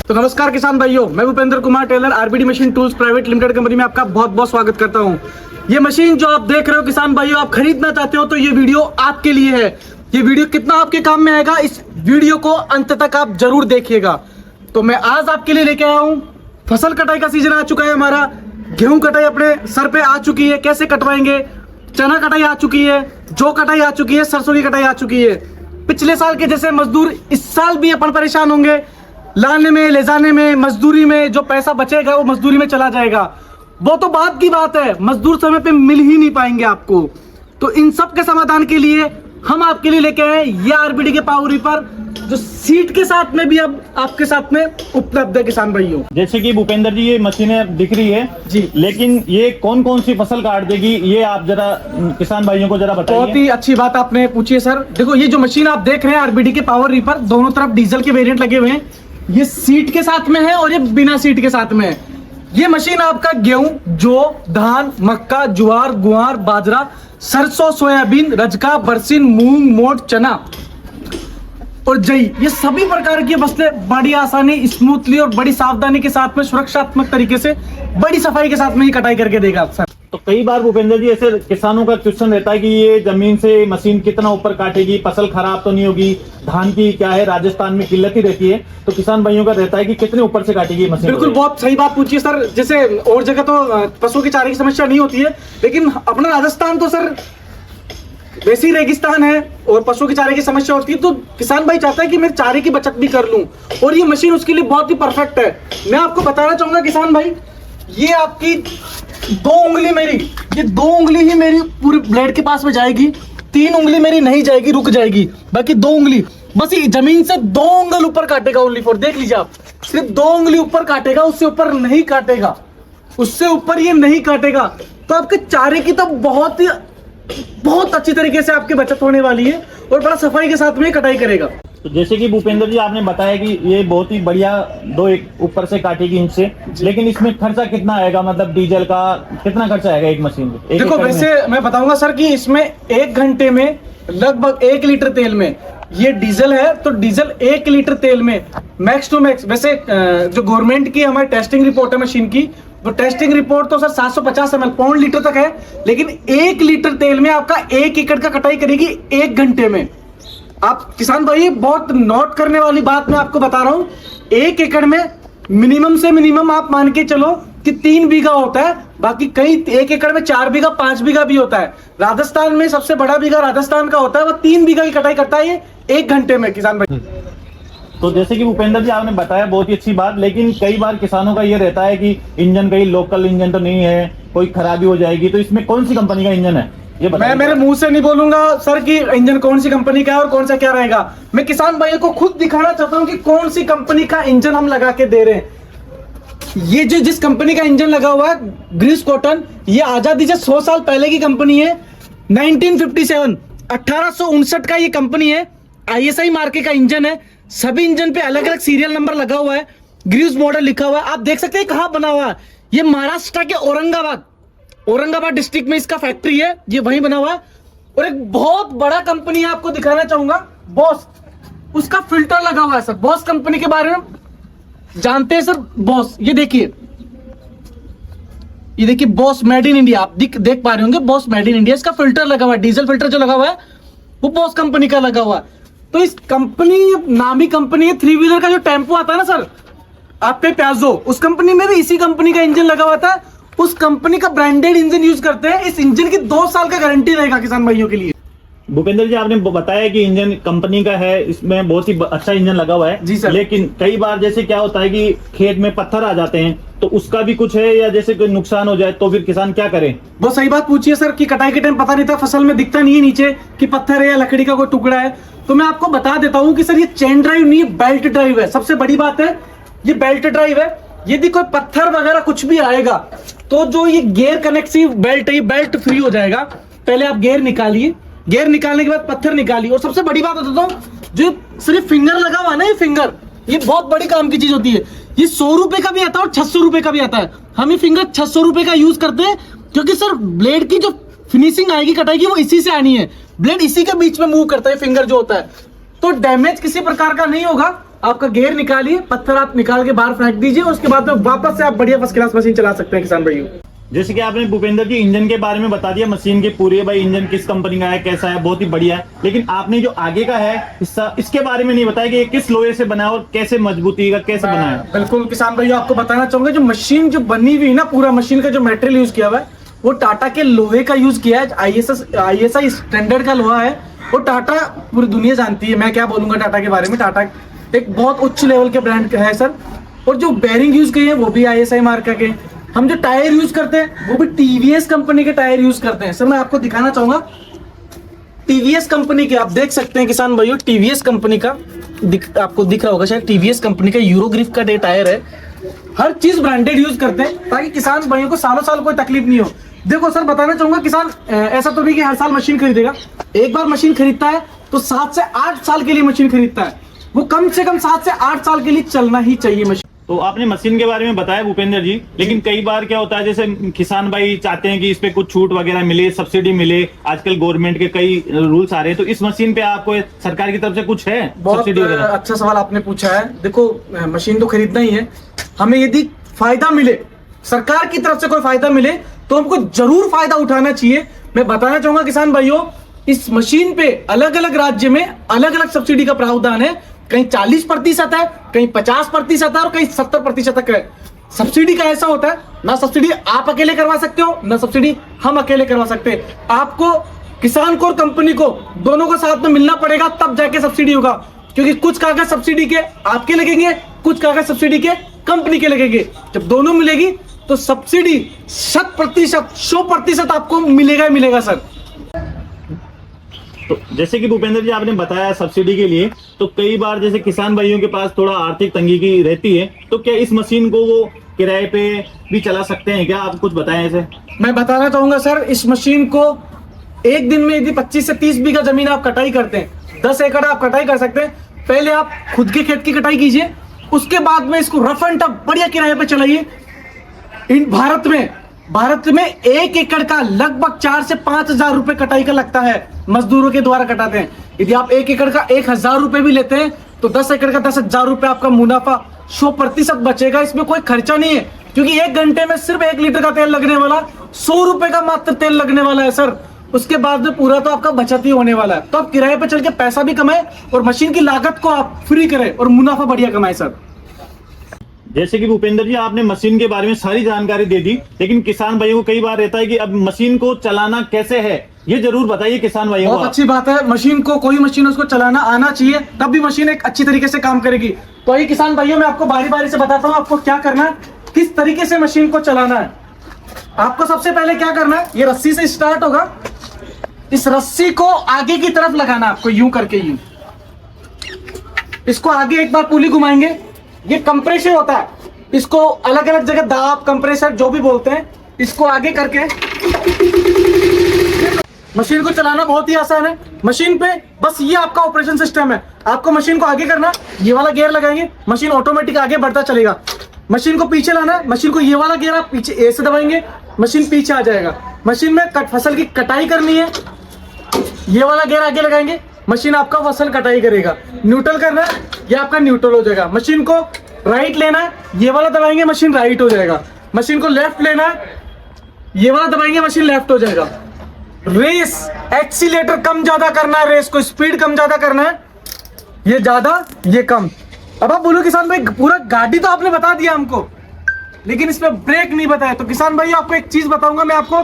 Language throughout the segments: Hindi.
तो नमस्कार किसान भाइयों, मैं Bhupendra Kumar Tailor RBD machine tools private limited company में आपका बहुत बहुत स्वागत करता हूं। ये मशीन जो आप देख रहे हो किसान भाइयों, आप खरीदना चाहते हो तो ये वीडियो आपके लिए है। ये वीडियो कितना आपके काम में आएगा, इस वीडियो को अंत तक आप जरूर देखिएगा। तो मैं आज आपके लिए लेके आया हूँ, फसल कटाई का सीजन आ चुका है हमारा। गेहूं कटाई अपने सर पे आ चुकी है, कैसे कटवाएंगे। चना कटाई आ चुकी है, जौ कटाई आ चुकी है, सरसों की कटाई आ चुकी है। पिछले साल के जैसे मजदूर इस साल भी अपन परेशान होंगे, लाने में ले जाने में, मजदूरी में जो पैसा बचेगा वो मजदूरी में चला जाएगा। वो तो बात की बात है, मजदूर समय पे मिल ही नहीं पाएंगे आपको। तो इन सब के समाधान के लिए हम आपके लिए लेके आए ये आरबीडी के पावर रीपर, जो सीट के साथ में भी अब आपके साथ में उपलब्ध है किसान भाइयों। जैसे कि भूपेंद्र जी ये मशीनें दिख रही है जी, लेकिन ये कौन कौन सी फसल काट देगी, ये आप जरा किसान भाइयों को जरा बताइए। बहुत ही अच्छी बात आपने पूछी है सर। देखो ये जो मशीन आप देख रहे हैं आरबीडी के पावर रीपर, दोनों तरफ डीजल के वेरिएंट लगे हुए हैं। ये सीट के साथ में है और ये बिना सीट के साथ में है। ये मशीन आपका गेहूं, जौ, धान, मक्का, ज्वार, गुआर, बाजरा, सरसों, सोयाबीन, रजका, बरसीन, मूंग, मोट, चना और जई, ये सभी प्रकार की फसलें बड़ी आसानी, स्मूथली और बड़ी सावधानी के साथ में, सुरक्षात्मक तरीके से, बड़ी सफाई के साथ में ही कटाई करके देगा सर। तो कई बार भूपेंद्र जी ऐसे किसानों का क्वेश्चन रहता है कि ये जमीन से मशीन कितना ऊपर काटेगी, फसल खराब तो नहीं होगी, धान की क्या है राजस्थान में किल्लत ही रहती है, तो किसान भाइयों का रहता है कि कितने ऊपर से काटेगी मशीन। बिल्कुल, बहुत सही बात पूछी है सर। जैसे और जगह तो पशुओं के चारे की समस्या नहीं होती है, लेकिन अपना राजस्थान तो सर वैसे ही रेगिस्तान है और पशुओं के चारे की समस्या होती है। तो किसान भाई चाहता है कि मैं चारे की बचत भी कर लूं, और ये मशीन उसके लिए बहुत ही परफेक्ट है। मैं आपको बताना चाहूंगा किसान भाई, ये आपकी 2 उंगली मेरी, ये 2 उंगली ही मेरी पूरी ब्लेड के पास में जाएगी। 3 उंगली मेरी नहीं जाएगी, रुक जाएगी। बाकी 2 उंगली बस ये जमीन से 2 उंगल ऊपर काटेगा ओनली फॉर। देख लीजिए आप, सिर्फ 2 उंगली ऊपर काटेगा, उससे ऊपर नहीं काटेगा, उससे ऊपर ये नहीं काटेगा। तो आपके चारे की तो बहुत अच्छी तरीके से आपकी बचत होने वाली है और बड़ा सफाई के साथ में कटाई करेगा। तो जैसे कि भूपेंद्र जी आपने बताया कि ये बहुत ही बढ़िया 2 ऊपर से काटेगी इंच से, लेकिन इसमें खर्चा कितना आएगा, मतलब डीजल का कितना खर्चा आएगा एक मशीन में? देखो वैसे मैं बताऊंगा सर कि इसमें 1 घंटे में लगभग 1 लीटर तेल में, ये डीजल है तो डीजल 1 लीटर तेल में मैक्स टू मैक्स, वैसे जो गवर्नमेंट की हमारी टेस्टिंग रिपोर्ट है मशीन की, तो टेस्टिंग रिपोर्ट तो सर 750 ml पौन लीटर तक है, लेकिन 1 लीटर तेल में आपका 1 एकड़ का कटाई करेगी 1 घंटे में। आप किसान भाई बहुत नोट करने वाली बात मैं आपको बता रहा हूं, 1 एकड़ में मिनिमम से मिनिमम आप मान के चलो कि 3 बीघा होता है। बाकी कई 1 एकड़ में 4 बीघा 5 बीघा भी होता है। राजस्थान में सबसे बड़ा बीघा राजस्थान का होता है, वो 3 बीघा की कटाई करता है ये 1 घंटे में किसान भाई। तो जैसे कि भूपेंद्र जी आपने बताया बहुत ही अच्छी बात, लेकिन कई बार किसानों का ये रहता है कि इंजन कहीं लोकल इंजन तो नहीं है, कोई खराबी हो जाएगी, तो इसमें कौन सी कंपनी का इंजन है ये मैं मेरे मुंह से नहीं बोलूंगा सर कि इंजन कौन सी कंपनी का है और कौन सा क्या रहेगा। मैं किसान भाइयों को खुद दिखाना चाहता हूं कि कौन सी कंपनी का इंजन हम लगा के दे रहे हैं। ये जो जिस कंपनी का इंजन लगा हुआ है ग्रीस कॉटन, ये आजादी से 100 साल पहले की कंपनी है। 1957 1859 का ये कंपनी है। ISI मार्के का इंजन है। सभी इंजन पे अलग अलग सीरियल नंबर लगा हुआ है, ग्रीस मॉडल लिखा हुआ है। आप देख सकते हैं कहां बना हुआ है, ये महाराष्ट्र के औरंगाबाद डिस्ट्रिक्ट में इसका फैक्ट्री है, ये वहीं बना हुआ है। और एक बहुत बड़ा कंपनी है, आपको दिखाना चाहूंगा, बॉस, उसका फिल्टर लगा हुआ है सर। बॉस कंपनी के बारे में जानते हैं सर? बॉस, ये देखिए बॉस मेड इन इंडिया, आप देख पा रहे होंगे, बॉस मेड इन इंडिया। इसका फिल्टर लगा हुआ है, डीजल फिल्टर जो लगा हुआ है वो बॉस कंपनी का लगा हुआ है। तो इस कंपनी, नामी कंपनी है, 3 व्हीलर का जो टेम्पो आता है ना सर आपके प्याजो, उस कंपनी में भी इसी कंपनी का इंजन लगा हुआ था। उस कंपनी का ब्रांडेड इंजन यूज करते हैं। इस इंजन की 2 साल का गारंटी रहेगा किसान भाइयों के लिए। भूपेंद्र जी आपने बताया कि इंजन कंपनी का है, इसमें बहुत ही अच्छा इंजन लगा हुआ है जी सर। लेकिन कई बार जैसे क्या होता है कि खेत में पत्थर आ जाते हैं, तो उसका भी कुछ है, या जैसे कोई नुकसान हो जाए तो फिर किसान क्या करे? बहुत सही बात पूछिए सर कि कटाई के टाइम पता नहीं था, फसल में दिखता नहीं है नीचे कि पत्थर है या लकड़ी का कोई टुकड़ा है। तो मैं आपको बता देता हूं कि सर ये चेन ड्राइव नहीं है, बेल्ट ड्राइव है। सबसे बड़ी बात है ये बेल्ट ड्राइव है। यदि कोई पत्थर वगैरह कुछ भी आएगा तो जो ये गियर कनेक्टिव बेल्ट है, ये बेल्ट फ्री हो जाएगा। पहले आप गियर निकालिए, गियर निकालने के बाद पत्थर निकालिए। और सबसे बड़ी बात बताता हूँ, जो सिर्फ फिंगर लगा हुआ ना, ये फिंगर, ये बहुत बड़ी काम की चीज होती है। ये 100 रुपए का भी आता है और 600 रुपए का भी आता है। हम ये फिंगर 600 रुपए का यूज करते हैं, क्योंकि सर ब्लेड की जो फिनिशिंग आएगी कटाई की, वो इसी से आनी है। ब्लेड इसी के बीच में मूव करता है, फिंगर जो होता है, तो डैमेज किसी प्रकार का नहीं होगा। आपका गियर निकालिए, पत्थर आप निकाल के बाहर फेंक दीजिए, उसके बाद में वापस से आप बढ़िया फर्स्ट क्लास मशीन चला सकते हैं किसान भाइयों। जैसे कि आपने भूपेंद्र जी इंजन के बारे में बता दिया, मशीन के पूरे भाई इंजन किस कंपनी का है, कैसा है, बहुत ही बढ़िया है। लेकिन आपने जो आगे का है हिस्सा, इसके बारे में नहीं बताया कि ये किस लोहे से बना है और कैसे मजबूती का कैसे बना है। बिल्कुल किसान भाइयों, आपको बताना चाहूंगा, जो मशीन जो बनी हुई है ना, पूरा मशीन का जो मटेरियल यूज किया हुआ है वो टाटा के लोहे का यूज किया है। ISI स्टैंडर्ड का लोहा है, वो टाटा पूरी दुनिया जानती है। मैं क्या बोलूंगा टाटा के बारे में, टाटा एक बहुत उच्च लेवल के ब्रांड है सर। और जो बेरिंग यूज किए हैं वो भी ISI मार्का के। हम जो टायर यूज करते हैं वो भी TVS कंपनी के टायर यूज करते हैं। सर मैं आपको दिखाना चाहूंगा, TVS कंपनी के आप देख सकते हैं किसान भाइयों, TVS कंपनी का आपको दिख रहा होगा शायद, TVS कंपनी का यूरोग्रिप का टायर है। हर चीज ब्रांडेड यूज करते हैं ताकि किसान भाइयों को सालों साल कोई तकलीफ नहीं हो। देखो सर बताना चाहूंगा, किसान ऐसा तो नहीं कि हर साल मशीन खरीदेगा। एक बार मशीन खरीदता है तो 7 से 8 साल के लिए मशीन खरीदता है। वो कम से कम 7 से 8 साल के लिए चलना ही चाहिए मशीन। तो आपने मशीन के बारे में बताया भूपेंद्र जी, लेकिन कई बार क्या होता है, जैसे किसान भाई चाहते हैं कि इस पे कुछ छूट वगैरह मिले, सब्सिडी मिले। आजकल गवर्नमेंट के कई रूल्स आ रहे हैं, तो इस मशीन पे आपको सरकार की तरफ से कुछ है बहुत सब्सिडी वगैरह? अच्छा सवाल आपने पूछा है। देखो मशीन तो खरीदना ही है, हमें यदि फायदा मिले, सरकार की तरफ से कोई फायदा मिले तो हमको जरूर फायदा उठाना चाहिए। मैं बताना चाहूंगा किसान भाइयों, इस मशीन पे अलग अलग राज्य में अलग अलग सब्सिडी का प्रावधान है। कहीं 40% है, कहीं 50% है और कहीं 70% तक है। सब्सिडी का ऐसा होता है ना, सब्सिडी आप अकेले करवा सकते हो ना सब्सिडी हम अकेले करवा सकते हैं। आपको किसान को और कंपनी को दोनों को साथ में मिलना पड़ेगा, तब जाके सब्सिडी होगा। क्योंकि कुछ कागज सब्सिडी के आपके लगेंगे, कुछ कागज सब्सिडी के कंपनी के लगेंगे। जब दोनों मिलेगी तो सब्सिडी 100% आपको मिलेगा ही मिलेगा सर। तो जैसे कि भूपेंद्र जी आपने बताया सब्सिडी के लिए, तो कई बार जैसे किसान भाइयों के पास थोड़ा आर्थिक तंगी की रहती है, तो क्या इस मशीन को वो किराए पे भी चला सकते हैं क्या? आप कुछ बताएं ऐसे। मैं बताना चाहूंगा सर, इस मशीन को एक दिन में यदि 25 से 30 बीघा जमीन आप कटाई करते हैं, 10 एकड़ आप कटाई कर सकते हैं। पहले आप खुद के खेत की कटाई कीजिए, उसके बाद में इसको रफ एंड टफ बढ़िया किराए पे चलाइए। इन भारत में 1 एकड़ का लगभग 4 से 5 हजार रुपए कटाई का लगता है, मजदूरों के द्वारा कटाते हैं। यदि आप 1 एकड़ का 1,000 रुपए भी लेते हैं तो 10 एकड़ का 10,000 रुपए आपका मुनाफा 100% बचेगा। इसमें कोई खर्चा नहीं है, क्योंकि 1 घंटे में सिर्फ 1 लीटर का तेल लगने वाला, 100 रुपए का मात्र तेल लगने वाला है सर। उसके बाद में पूरा तो आपका बचत ही होने वाला है। तो आप किराए पे चल के पैसा भी कमाए और मशीन की लागत को आप फ्री करें और मुनाफा बढ़िया कमाए सर। जैसे कि भूपेंद्र जी आपने मशीन के बारे में सारी जानकारी दे दी, लेकिन किसान भाइयों को कई बार रहता है कि अब मशीन को चलाना कैसे है, ये जरूर बताइए किसान भाइयों को। बहुत अच्छी बात है, मशीन को कोई मशीन उसको चलाना आना चाहिए, तब भी मशीन एक अच्छी तरीके से काम करेगी। तो ये किसान भाइयों मैं आपको बारी बारी से बताता हूँ आपको क्या करना है, किस तरीके से मशीन को चलाना है। आपको सबसे पहले क्या करना है, ये रस्सी से स्टार्ट होगा। इस रस्सी को आगे की तरफ लगाना आपको, यूं करके यूं। इसको आगे एक बार पुली घुमाएंगे, ये कंप्रेसर होता है, इसको अलग अलग जगह दाब कंप्रेसर जो भी बोलते हैं, इसको आगे करके मशीन को चलाना बहुत ही आसान है। मशीन पे बस ये आपका ऑपरेशन सिस्टम है। आपको मशीन को आगे करना, ये वाला गियर लगाएंगे, मशीन ऑटोमेटिक आगे बढ़ता चलेगा। मशीन को पीछे लाना है, मशीन को ये वाला गियर आप पीछे ए से दबाएंगे, मशीन पीछे आ जाएगा। मशीन में फसल की कटाई करनी है, ये वाला गियर आगे लगाएंगे, मशीन आपका फसल कटाई करेगा। न्यूट्रल करना है, ये आपका न्यूट्रल हो जाएगा। मशीन को राइट लेना है, ये वाला दबाएंगे, मशीन राइट हो जाएगा। मशीन को लेफ्ट लेना है, ये वाला दबाएंगे, मशीन लेफ्ट हो जाएगा। रेस एक्सीलेटर कम ज्यादा करना है, रेस को स्पीड कम ज्यादा करना है, ये ज्यादा ये कम। अब आप बोलो किसान भाई पूरा गाड़ी तो आपने बता दिया हमको, लेकिन इसमें ब्रेक नहीं बताया। तो किसान भाई आपको एक चीज बताऊंगा मैं आपको,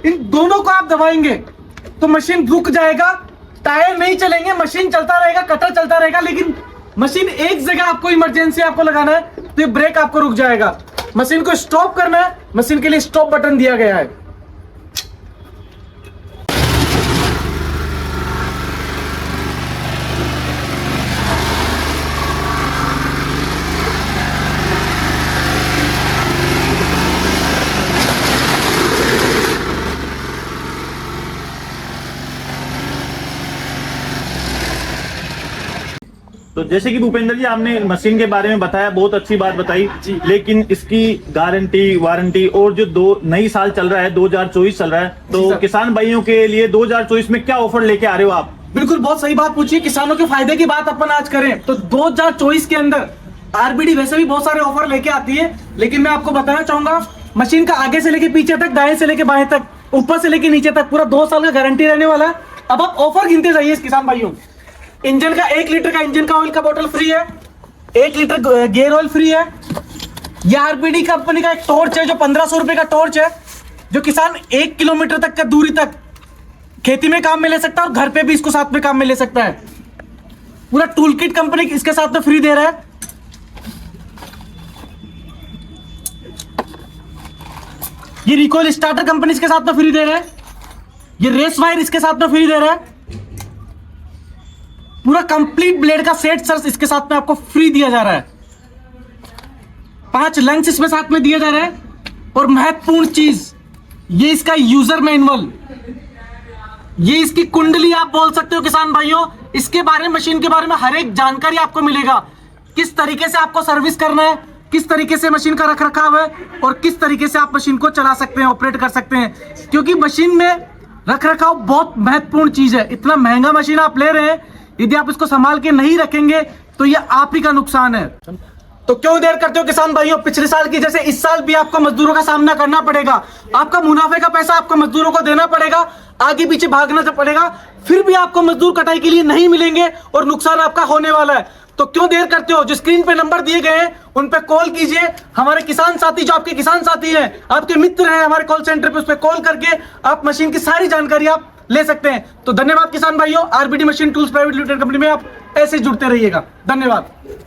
इन दोनों को आप दबाएंगे तो मशीन रुक जाएगा, टायर नहीं चलेंगे, मशीन चलता रहेगा, कटर चलता रहेगा। लेकिन मशीन एक जगह आपको इमरजेंसी आपको लगाना है तो ये ब्रेक आपको रुक जाएगा। मशीन को स्टॉप करना है, मशीन के लिए स्टॉप बटन दिया गया है। तो जैसे कि भूपेंद्र जी आपने मशीन के बारे में बताया, बहुत अच्छी बात बताई, लेकिन इसकी गारंटी वारंटी और जो नई साल चल रहा है 2024 चल रहा है, तो किसान भाइयों के लिए 2024 में क्या ऑफर लेके आ रहे हो आप? बिल्कुल बहुत सही बात पूछी। किसानों के फायदे की बात अपन आज करें तो 2024 के अंदर आरबीडी वैसे भी बहुत सारे ऑफर लेके आती है, लेकिन मैं आपको बताना चाहूंगा मशीन का आगे से लेके पीछे तक, दाएं से लेके बाएं तक, ऊपर से लेके नीचे तक पूरा 2 साल का गारंटी रहने वाला है। अब आप ऑफर गिनते जाइए किसान भाइयों। इंजन का 1 लीटर का इंजन का ऑयल का बोतल फ्री है, 1 लीटर गियर ऑयल फ्री है। यह आरबीडी कंपनी का एक टॉर्च है जो 1500 रुपए का टॉर्च है, जो किसान 1 किलोमीटर तक का दूरी तक खेती में काम में ले सकता है और घर पे भी इसको साथ में काम में ले सकता है। पूरा टूल किट कंपनी इसके साथ में फ्री दे रहा है। ये रिकॉइल स्टार्टर कंपनी इसके साथ में फ्री दे रहा है। ये रेस वायर इसके साथ में फ्री दे रहा है। पूरा कंप्लीट ब्लेड का सेट सर्च इसके साथ में आपको फ्री दिया जा रहा है। 5 लेंस इसमें साथ में दिया जा रहा है। और महत्वपूर्ण चीज, ये इसका यूजर मैनुअल, ये इसकी कुंडली आप बोल सकते हो किसान भाइयों। इसके बारे में, मशीन के बारे में हर एक जानकारी आपको मिलेगा। किस तरीके से आपको सर्विस करना है, किस तरीके से मशीन का रख रखाव है और किस तरीके से आप मशीन को चला सकते हैं, ऑपरेट कर सकते हैं। क्योंकि मशीन में रख रखाव बहुत महत्वपूर्ण चीज है। इतना महंगा मशीन आप ले रहे हैं, यदि आप इसको संभाल के नहीं रखेंगे तो ये आप ही का नुकसान है। तो क्यों देर करते हो किसान भाइयों? पिछले साल की जैसे इस साल भी आपको मजदूरों का सामना करना पड़ेगा। आपका मुनाफे का पैसा आपको मजदूरों को देना पड़ेगा, आगे पीछे भागना पड़ेगा, फिर भी आपको मजदूर कटाई के लिए नहीं मिलेंगे और नुकसान आपका होने वाला है। तो क्यों देर करते हो? जो स्क्रीन पे नंबर दिए गए हैं उन पे कॉल कीजिए। हमारे किसान साथी, जो आपके किसान साथी हैं, आपके मित्र हैं, हमारे कॉल सेंटर पे, उस पे कॉल करके आप मशीन की सारी जानकारी आप ले सकते हैं। तो धन्यवाद किसान भाइयों। RBD machine tools private limited company में आप ऐसे जुड़ते रहिएगा। धन्यवाद।